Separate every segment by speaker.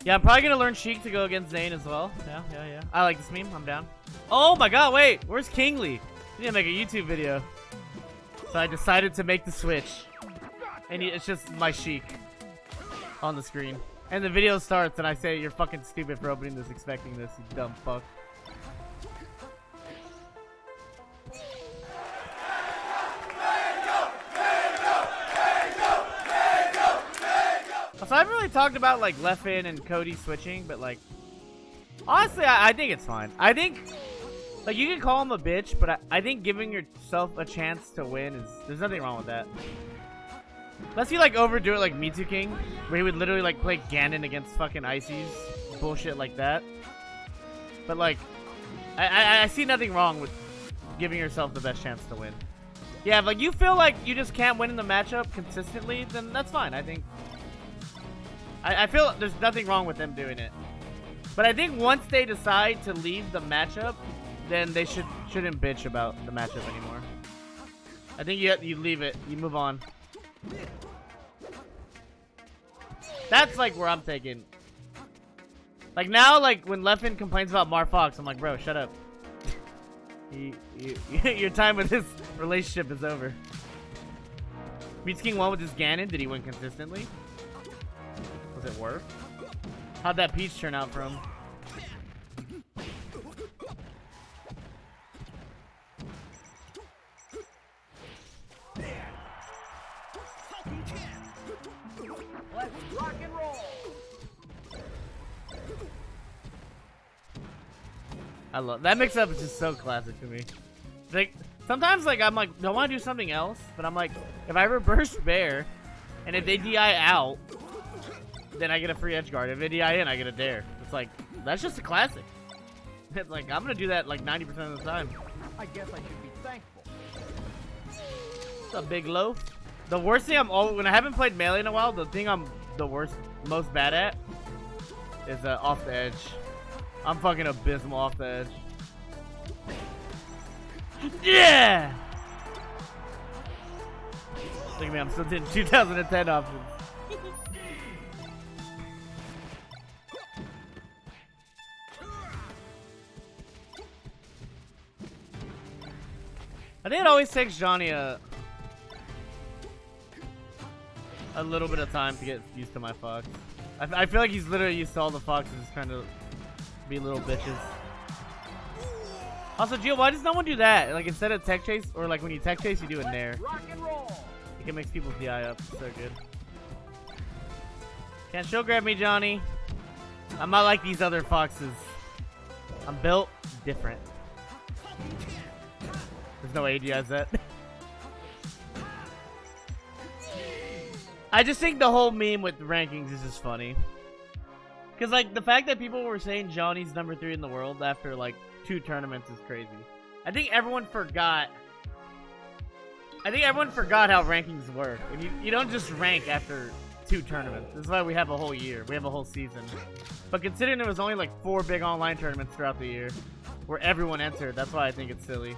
Speaker 1: Yeah, I'm probably gonna learn Sheik to go against Zain as well. Yeah. I like this meme. I'm down. Oh my god, wait. Where's Kingly? I need to make a YouTube video. So I decided to make the switch. And it's just my Sheik on the screen. And the video starts and I say, you're fucking stupid for opening this expecting this, you dumb fuck. So I haven't really talked about like Leffen and Cody switching, but like honestly, I think it's fine. I think like you can call him a bitch, but I think giving yourself a chance to win is there's nothing wrong with that. Unless you like overdo it like Mewtwo King, where he would literally like play Ganon against fucking Ices, bullshit like that. But like, I see nothing wrong with giving yourself the best chance to win. Yeah, if like you feel like you just can't win in the matchup consistently, then that's fine. I think. I feel there's nothing wrong with them doing it. But I think once they decide to leave the matchup, then they shouldn't bitch about the matchup anymore. I think you leave it, you move on. That's like where I'm thinking. Like now, like when Leffen complains about Marth, I'm like, bro, shut up. Your time with this relationship is over. Mewtwo King won with his Ganon. Did he win consistently? Was it worth? How'd that Peach turn out for him?
Speaker 2: Let's rock and roll.
Speaker 1: I love that mix up is just so classic to me. Like sometimes like I'm like I want to do something else, but I'm like if I reverse bear and if they DI out, then I get a free edge guard. If they DI in, I get a dare. It's like that's just a classic. It's like I'm gonna do that like 90% of the time.
Speaker 2: I guess I should be thankful.
Speaker 1: What's up, Big Loaf? The worst thing when I haven't played melee in a while, the thing I'm the most bad at is off the edge. I'm fucking abysmal off the edge. Yeah! Look at me, I'm still doing 2010 options. I think it always takes Johnny a little bit of time to get used to my fox. I feel like he's literally used to all the foxes trying to be little bitches. Also, Gio, why does no one do that? Like instead of tech chase, or like when you tech chase, you do a nair.
Speaker 2: Rock and roll.
Speaker 1: It can make people's DI up. So good. Can't show grab me, Johnny. I'm not like these other foxes. I'm built different. There's no way he DIs that. I just think the whole meme with rankings is just funny. Because, like, the fact that people were saying Johnny's number 3 in the world after, like, 2 tournaments is crazy. I think everyone forgot. how rankings work. And you don't just rank after 2 tournaments. This is why we have a whole year. We have a whole season. But considering there was only, like, 4 big online tournaments throughout the year where everyone entered, that's why I think it's silly.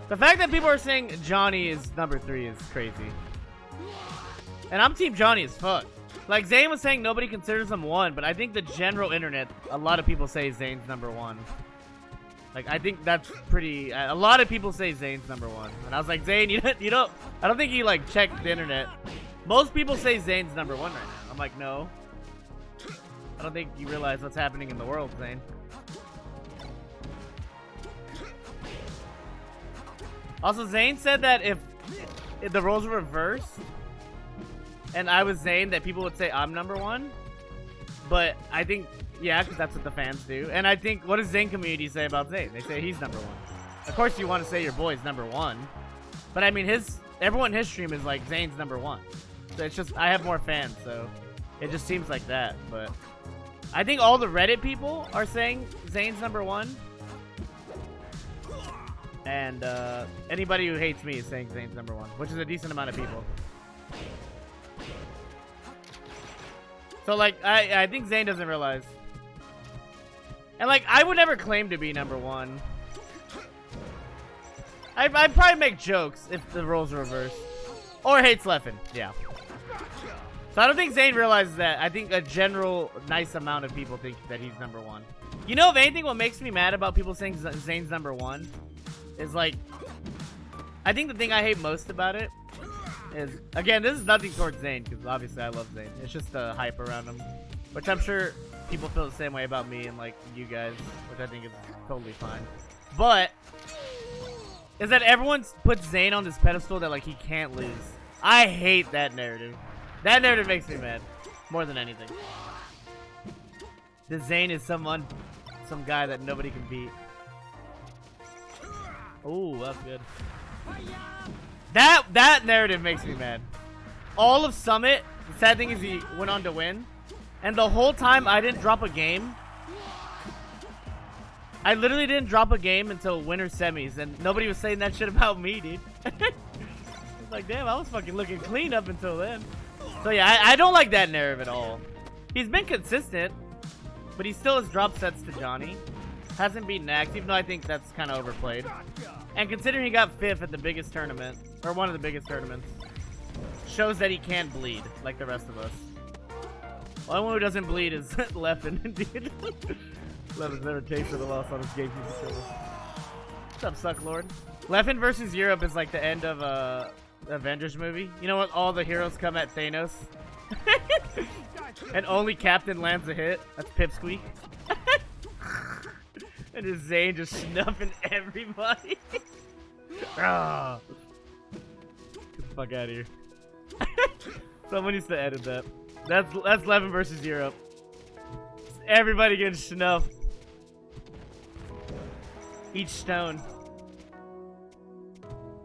Speaker 1: The fact that people are saying Johnny is number 3 is crazy. And I'm team Johnny as fuck. Like, Zain was saying nobody considers him 1, but I think the general internet, a lot of people say Zain's number 1. Like, I think that's pretty... a lot of people say Zain's number 1. And I was like, Zain, you don't... I don't think you, like, checked the internet. Most people say Zain's number 1 right now. I'm like, no. I don't think you realize what's happening in the world, Zain. Also, Zain said that if the roles were reversed and I was Zain, that people would say I'm number 1. But I think, yeah, because that's what the fans do. And I think, what does Zain community say about Zain? They say he's number 1. Of course you want to say your boy's number 1. But I mean, everyone in his stream is like, Zain's number 1. So it's just, I have more fans, so it just seems like that. But I think all the Reddit people are saying Zain's number 1. And anybody who hates me is saying Zain's number 1, which is a decent amount of people. So, like, I think Zain doesn't realize. And, like, I would never claim to be number 1. I'd probably make jokes if the roles were reversed. Or hates Leffen, yeah. So I don't think Zain realizes that. I think a general nice amount of people think that he's number 1. You know, if anything, what makes me mad about people saying Zain's number 1 is like, I think the thing I hate most about it is, again, this is nothing towards Zain, because obviously I love Zain. It's just the hype around him, which I'm sure people feel the same way about me and like you guys, which I think is totally fine. But is that everyone puts Zain on this pedestal that like he can't lose. I hate that narrative. That narrative makes me mad more than anything. The Zain is some guy that nobody can beat. Oh, that's good. That narrative makes me mad. All of Summit, the sad thing is he went on to win, and the whole time I didn't drop a game. I literally didn't drop a game until winter semis, and nobody was saying that shit about me, dude. It's like, damn, I was fucking looking clean up until then. So yeah, I don't like that narrative at all. He's been consistent, but he still has dropped sets to Johnny. Hasn't beaten Axe, even though I think that's kind of overplayed. And considering he got 5th at the biggest tournament, or one of the biggest tournaments, shows that he can bleed, like the rest of us. The only one who doesn't bleed is Leffen, dude. Leffen's never tasted the loss on his gatekeeper silver. What's up, Suck Lord? Leffen versus Europe is like the end of the Avengers movie. You know what? All the heroes come at Thanos. And only Captain lands a hit. That's Pipsqueak. And his Zain just snuffing everybody. Get the fuck out of here. Someone needs to edit that. That's Leffen versus Europe. Everybody getting snuffed. Each stone.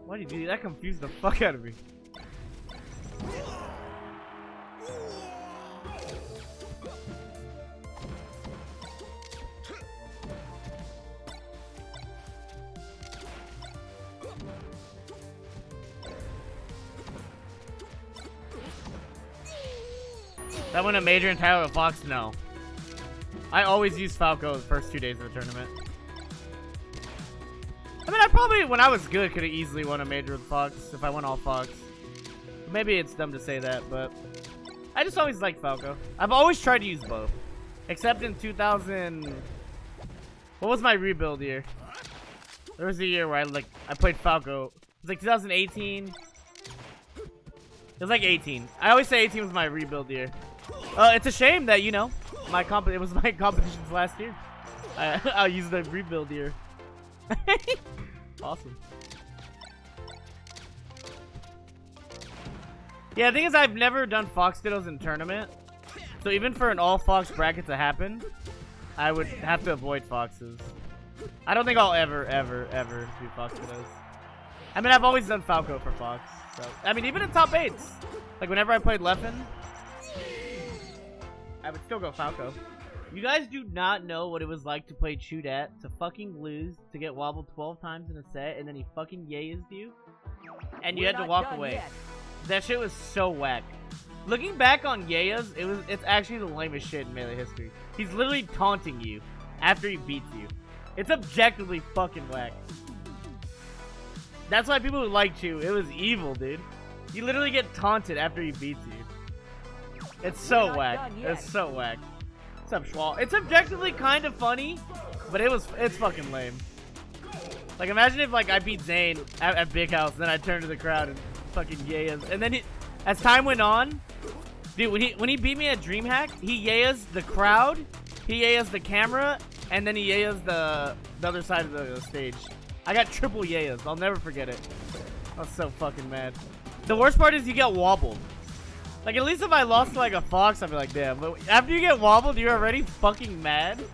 Speaker 1: Why did you do that? That confused the fuck out of me. That won a major in Tyler with Fox? No. I always use Falco the first 2 days of the tournament. I mean, I probably, when I was good, could have easily won a major with Fox if I went all Fox. Maybe it's dumb to say that, but I just always liked Falco. I've always tried to use both. Except in 2000... What was my rebuild year? There was a year where I played Falco. It was like 2018. It was like 18. I always say 18 was my rebuild year. It's a shame that, you know, it was my competitions last year. I'll use the rebuild year. Awesome. Yeah, the thing is I've never done Fox Dittos in tournament. So even for an all Fox bracket to happen, I would have to avoid Foxes. I don't think I'll ever do Fox Dittos. I mean, I've always done Falco for Fox. So, I mean, even in top 8s. Like, whenever I played Leffen, I would still go Falco. You guys do not know what it was like to play Chudat, to fucking lose, to get wobbled 12 times in a set, and then he fucking yayed you, and you had to walk away. Yet. That shit was so whack. Looking back on Yayas, it's actually the lamest shit in Melee history. He's literally taunting you after he beats you. It's objectively fucking whack. That's why people who liked you, it was evil, dude. You literally get taunted after he beats you. It's so whack. It's so whack. What's up, Schwal? It's objectively kind of funny, but it's fucking lame. Like, imagine if like I beat Zain at Big House, then I turn to the crowd and fucking yayas, and then as time went on, dude, when he beat me at DreamHack, he yayas the crowd, he yayas the camera, and then he yayas the other side of the stage. I got triple yayas. I'll never forget it. I was so fucking mad. The worst part is you get wobbled. Like, at least if I lost to like a Fox, I'd be like, damn. But after you get wobbled, you're already fucking mad.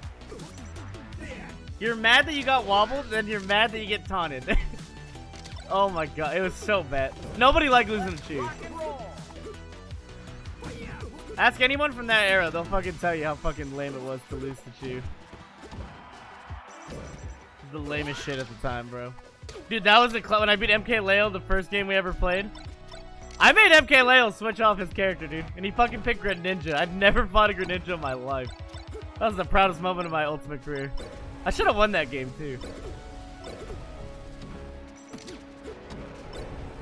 Speaker 1: You're mad that you got wobbled, then you're mad that you get taunted. Oh my god, it was so bad. Nobody liked losing to Chew. Ask anyone from that era, they'll fucking tell you how fucking lame it was to lose to Chew. The lamest shit at the time, bro. Dude, that was when I beat MK Leo the first game we ever played. I made MK Leo switch off his character, dude. And he fucking picked Greninja. I've never fought a Greninja in my life. That was the proudest moment of my ultimate career. I should have won that game, too.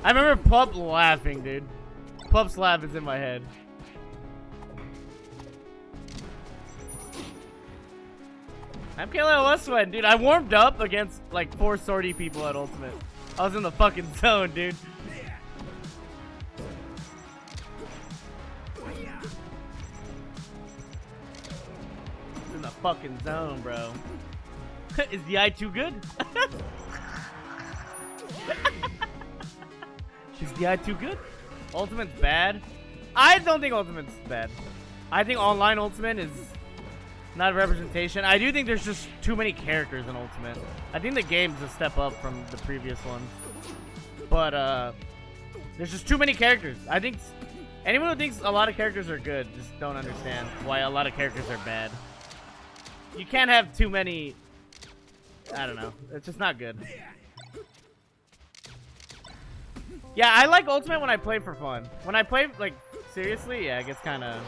Speaker 1: I remember Pup laughing, dude. Pup's laugh is in my head. I'm killing West Sweat, dude. I warmed up against like 4 sortie people at Ultimate. I was in the fucking zone, dude. In the fucking zone, bro. Is the eye too good? Is the eye too good? Ultimate's bad? I don't think Ultimate's bad. I think online Ultimate is not a representation. I do think there's just too many characters in Ultimate. I think the game's a step up from the previous ones. But, there's just too many characters. I think anyone who thinks a lot of characters are good just don't understand why a lot of characters are bad. You can't have too many... I don't know. It's just not good. Yeah, I like Ultimate when I play for fun. When I play, like, seriously, yeah, it gets kind of...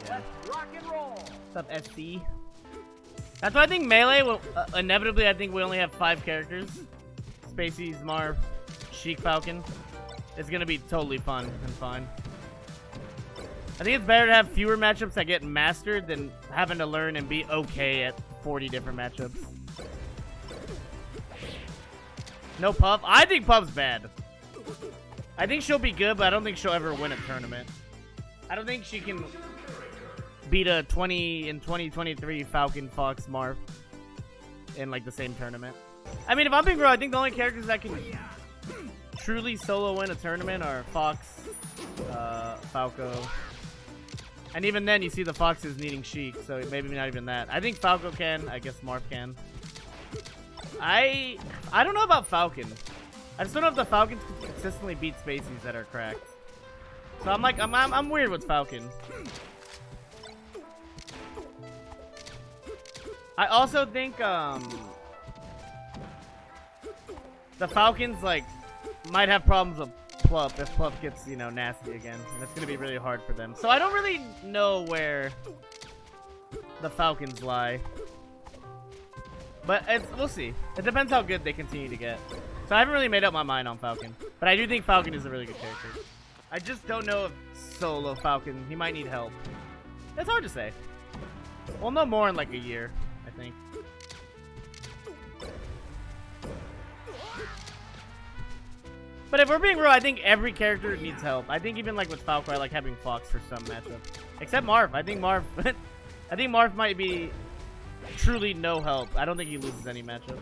Speaker 1: Yeah.
Speaker 2: Rock and roll.
Speaker 1: What's up, SC? That's why I think Melee will... inevitably, I think we only have 5 characters. Spacey's, Marth, Sheik, Falcon. It's gonna be totally fun and fine. I think it's better to have fewer matchups that get mastered than having to learn and be okay at 40 different matchups. No Puff? I think Puff's bad. I think she'll be good, but I don't think she'll ever win a tournament. I don't think she can beat a 2023 Falcon, Fox, Marth in like the same tournament. I mean, if I'm being real, I think the only characters that can truly solo win a tournament are Fox, Falco. And even then, you see the Foxes needing Sheik, so maybe not even that. I think Falco can. I guess Marth can. I don't know about Falcon. I just don't know if the Falcons can consistently beat Spaceys that are cracked. So I'm like, I'm weird with Falcon. I also think the Falcons like might have problems with Plup if Plup gets, you know, nasty again, and it's gonna be really hard for them. So I don't really know where the Falcons lie. But we'll see. It depends how good they continue to get. So I haven't really made up my mind on Falcon. But I do think Falcon is a really good character. I just don't know if solo Falcon, he might need help. It's hard to say. We'll know more in like a year, I think. But if we're being real, I think every character needs help. I think even like with Falco, I like having Fox for some matchups. Except Marth. I think Marth I think Marth might be truly no help. I don't think he loses any matchups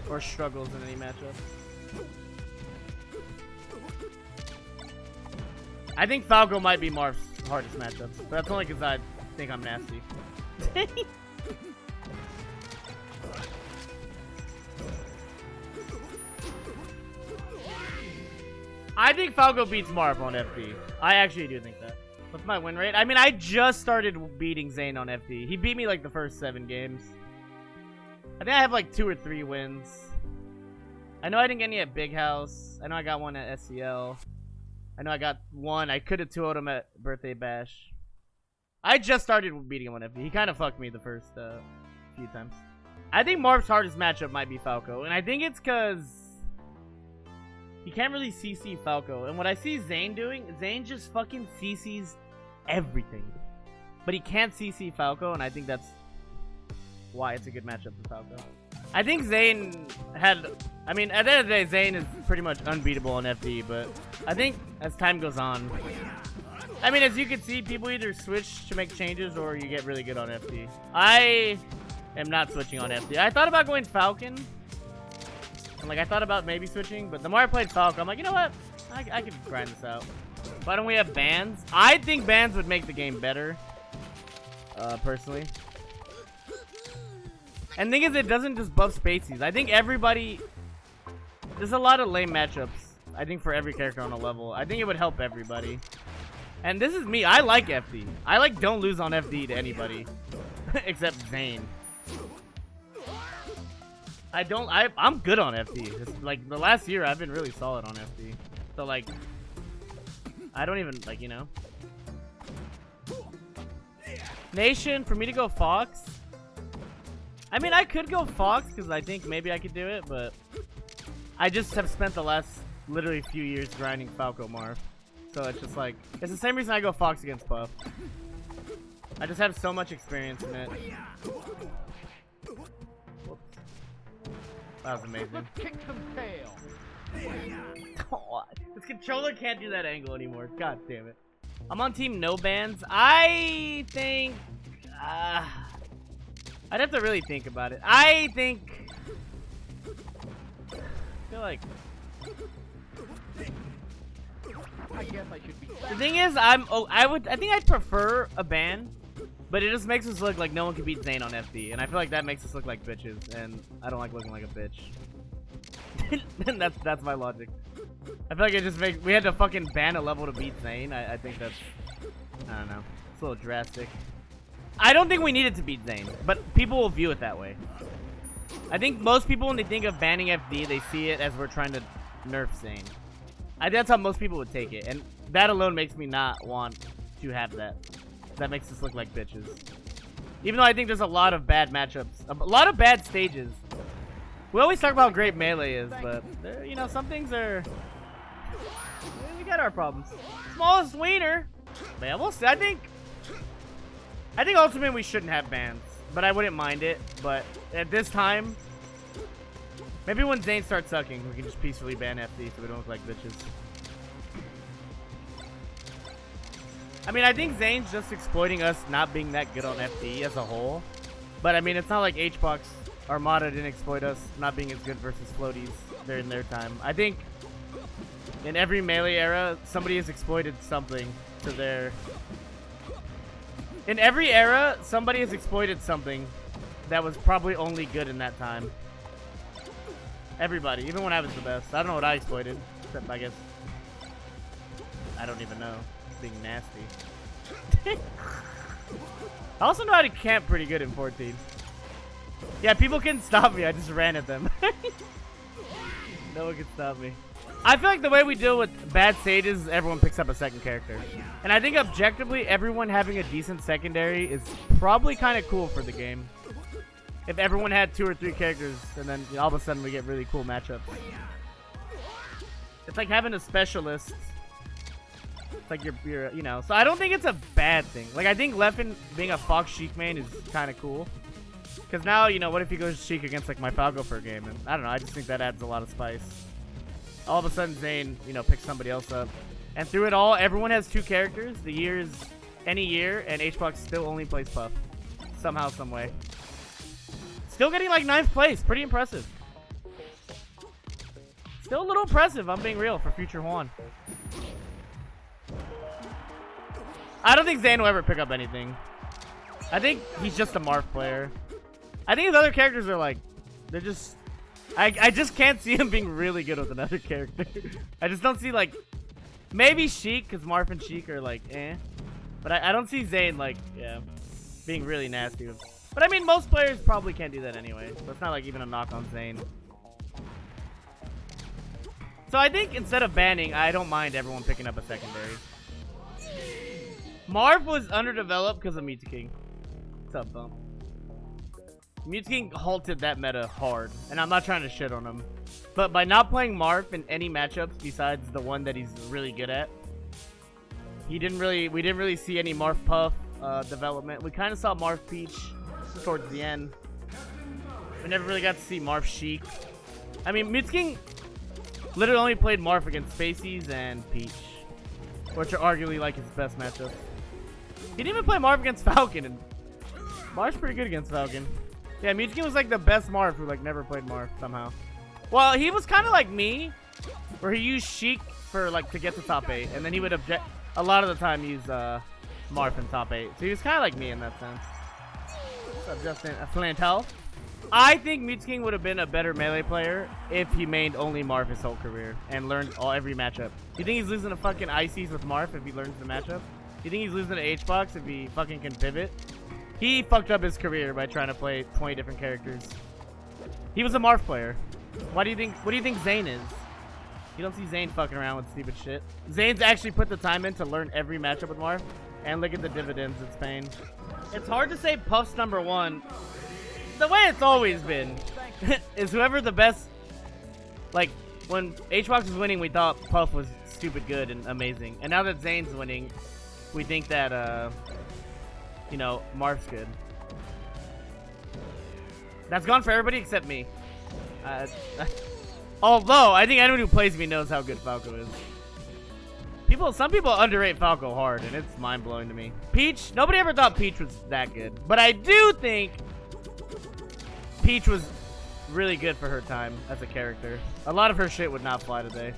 Speaker 1: or struggles in any matchups. I think Falco might be Marth's hardest matchups, but that's only because I think I'm nasty. I think Falco beats Marth on FD. I actually do think that. What's my win rate? I mean, I just started beating Zain on FD. He beat me like the first 7 games. I think I have like 2 or 3 wins. I know I didn't get any at Big House. I know I got one at SCL. I know I got one. I could have 2-0'd him at Birthday Bash. I just started beating him on FD. He kind of fucked me the first few times. I think Marth's hardest matchup might be Falco. And I think it's because you can't really CC Falco. And what I see Zain doing, Zain just fucking CCs everything. But he can't CC Falco, and I think that's why it's a good matchup for Falco. I think Zain had... I mean, at the end of the day, Zain is pretty much unbeatable on FD, but I think as time goes on... I mean, as you can see, people either switch to make changes or you get really good on FD. I am not switching on FD. I thought about going Falcon. And, like, I thought about maybe switching, but the more I played Falco, I'm like, you know what? I could grind this out. Why don't we have bans? I think bans would make the game better. Personally. And the thing is, it doesn't just buff Spaceys. I think everybody... There's a lot of lame matchups, I think, for every character on a level. I think it would help everybody. And this is me. I like FD. I like don't lose on FD to anybody. Except Zain. I'm good on FD. It's like, the last year, I've been really solid on FD. So, like... I don't even, like, you know. Nation, for me to go Fox? I mean, I could go Fox, because I think maybe I could do it, but... I just have spent the last, literally, few years grinding Falco Marth. So it's just like... It's the same reason I go Fox against Puff. I just have so much experience in it. That was amazing.
Speaker 2: Let's kick some tail.
Speaker 1: Oh, this controller can't do that angle anymore. God damn it. I'm on team no bans. I think... I'd have to really think about it. I think... I feel like...
Speaker 2: I guess I should be
Speaker 1: The
Speaker 2: thankful.
Speaker 1: thing is, I think I'd prefer a ban, but it just makes us look like no one can beat Zain on FD, and I feel like that makes us look like bitches, and I don't like looking like a bitch. And that's my logic. I feel like it just makes we had to fucking ban a level to beat Zain. I think that's, I don't know, it's a little drastic. I don't think we needed to beat Zain, but people will view it that way. I think most people, when they think of banning FD, they see it as we're trying to nerf Zain. I think that's how most people would take it, and that alone makes me not want to have that. That makes us look like bitches. Even though I think there's a lot of bad matchups, a lot of bad stages. We always talk about how great melee is, but there, you know, some things are. We got our problems. Smallest wiener. But yeah, we'll see. I think ultimately we shouldn't have bans, but I wouldn't mind it. But at this time, maybe when Zain starts sucking, we can just peacefully ban FD so we don't look like bitches. I mean, I think Zane's just exploiting us not being that good on FD as a whole. But I mean, it's not like HBox Armada didn't exploit us not being as good versus floaties during their time. I think in every melee era, somebody has exploited something to their... In every era, somebody has exploited something that was probably only good in that time. Everybody, even when I was the best. I don't know what I exploited, except I guess... I don't even know. Being nasty. I also know how to camp pretty good in 14. Yeah, people can stop me. I just ran at them. No one can stop me. I feel like the way we deal with bad stages is everyone picks up a second character. And I think objectively, everyone having a decent secondary is probably kind of cool for the game. If everyone had 2 or 3 characters, and then all of a sudden we get really cool matchups. It's like having a specialist. It's like you're, you know. So I don't think it's a bad thing. Like, I think Leffen being a Fox Sheik main is kind of cool. Because now, you know, what if he goes Sheik against, like, my Falco for a game? And I don't know, I just think that adds a lot of spice. All of a sudden, Zain, you know, picks somebody else up. And through it all, everyone has 2 characters. The year is any year, and HBox still only plays Puff. Somehow, some way. Still getting, like, 9th place. Pretty impressive. Still a little impressive, I'm being real, for future Juan. I don't think Zain will ever pick up anything. I think he's just a Marth player. I think his other characters are like, they're just... I just can't see him being really good with another character. I just don't see, like... Maybe Sheik, because Marth and Sheik are like, eh. But I don't see Zain, like, yeah, being really nasty. But I mean, most players probably can't do that anyway. So it's not like even a knock on Zain. So I think instead of banning, I don't mind everyone picking up a secondary. Marth was underdeveloped because of Mewtwo King. What's up, Bump? Mewtwo King halted that meta hard, and I'm not trying to shit on him. But by not playing Marth in any matchups besides the one that he's really good at, we didn't really see any Marth Puff development. We kind of saw Marth Peach towards the end. We never really got to see Marth Sheik. I mean, Mewtwo King literally only played Marth against Spaceys and Peach, which are arguably like his best matchups. He didn't even play Marth against Falcon, and Marth's pretty good against Falcon. Yeah, Mewtwo King was like the best Marth who like never played Marth somehow. Well, he was kind of like me, where he used Sheik for like to get to top 8, and then he would a lot of the time use Marth in top 8. So he was kind of like me in that sense. What's up, Justin? Flantel. I think Mewtwo King would have been a better melee player if he mained only Marth his whole career and learned every matchup. You think he's losing to fucking Ices with Marth if he learns the matchup? You think he's losing to HBox if he fucking can pivot? He fucked up his career by trying to play 20 different characters. He was a Marth player. What do you think Zain is? You don't see Zain fucking around with stupid shit. Zain's actually put the time in to learn every matchup with Marth, and look at the dividends it's paying. It's hard to say Puff's #1. The way it's always been is whoever the best. Like when HBox was winning, we thought Puff was stupid good and amazing, and now that Zain's winning, we think that you know, Marth's good. That's gone for everybody except me. Although, I think anyone who plays me knows how good Falco is. Some people underrate Falco hard, and it's mind-blowing to me. Peach, nobody ever thought Peach was that good. But I do think Peach was really good for her time as a character. A lot of her shit would not fly today.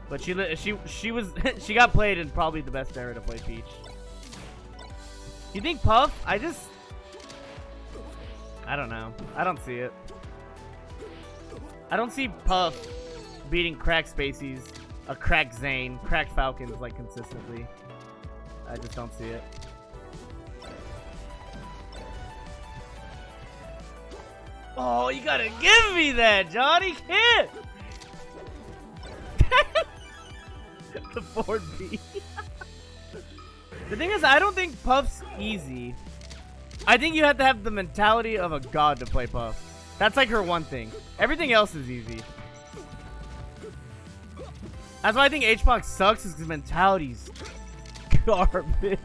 Speaker 1: But she got played in probably the best era to play Peach. You think Puff? I don't know. I don't see it. I don't see Puff beating crack Spaceys, a crack Zain, crack Falcons like consistently. I just don't see it. Oh, you gotta give me that, Johnny Kid! The 4B. The thing is, I don't think Puff's easy. I think you have to have the mentality of a god to play Puff. That's like her one thing. Everything else is easy. That's why I think H-Box sucks, is because mentality's garbage.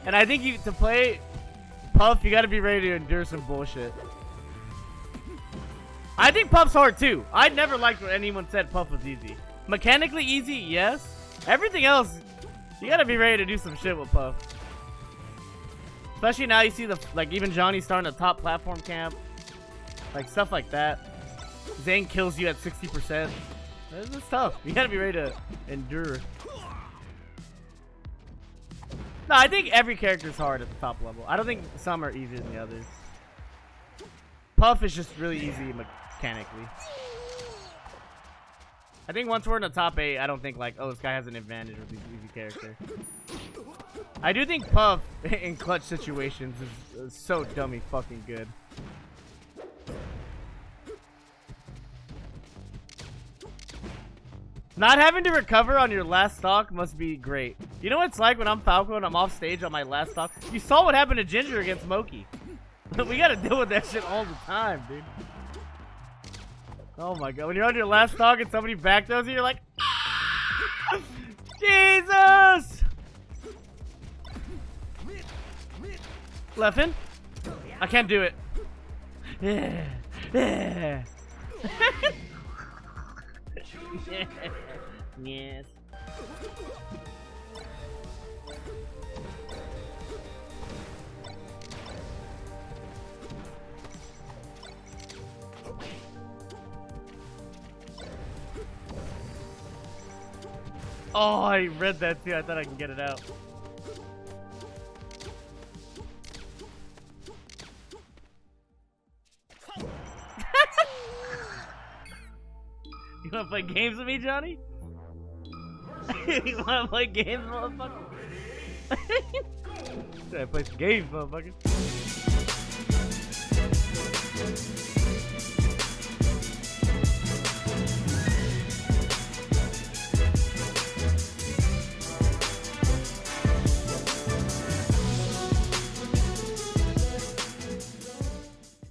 Speaker 1: And I think to play Puff, you gotta be ready to endure some bullshit. I think Puff's hard too. I never liked when anyone said Puff was easy. Mechanically easy, yes. Everything else, you gotta be ready to do some shit with Puff. Especially now you see even Johnny starting a top platform camp. Like stuff like that. Zain kills you at 60%. It's tough. You gotta be ready to endure. No, I think every character is hard at the top level. I don't think some are easier than the others. Puff is just really easy mechanically. I think once we're in the top 8, I don't think like, oh, this guy has an advantage with these easy characters. I do think Puff in clutch situations is so dummy fucking good. Not having to recover on your last stock must be great. You know what it's like when I'm Falco and I'm off stage on my last stock? You saw what happened to Ginger against Moki. We gotta deal with that shit all the time, dude. Oh my god, when you're on your last stock and somebody backdoes you, you're like, ah! Jesus! Leffen? I can't do it. Yes. Oh, I read that too. I thought I could get it out. You wanna play games with me, Johnny? You wanna play games, motherfucker? I play some games, motherfucker.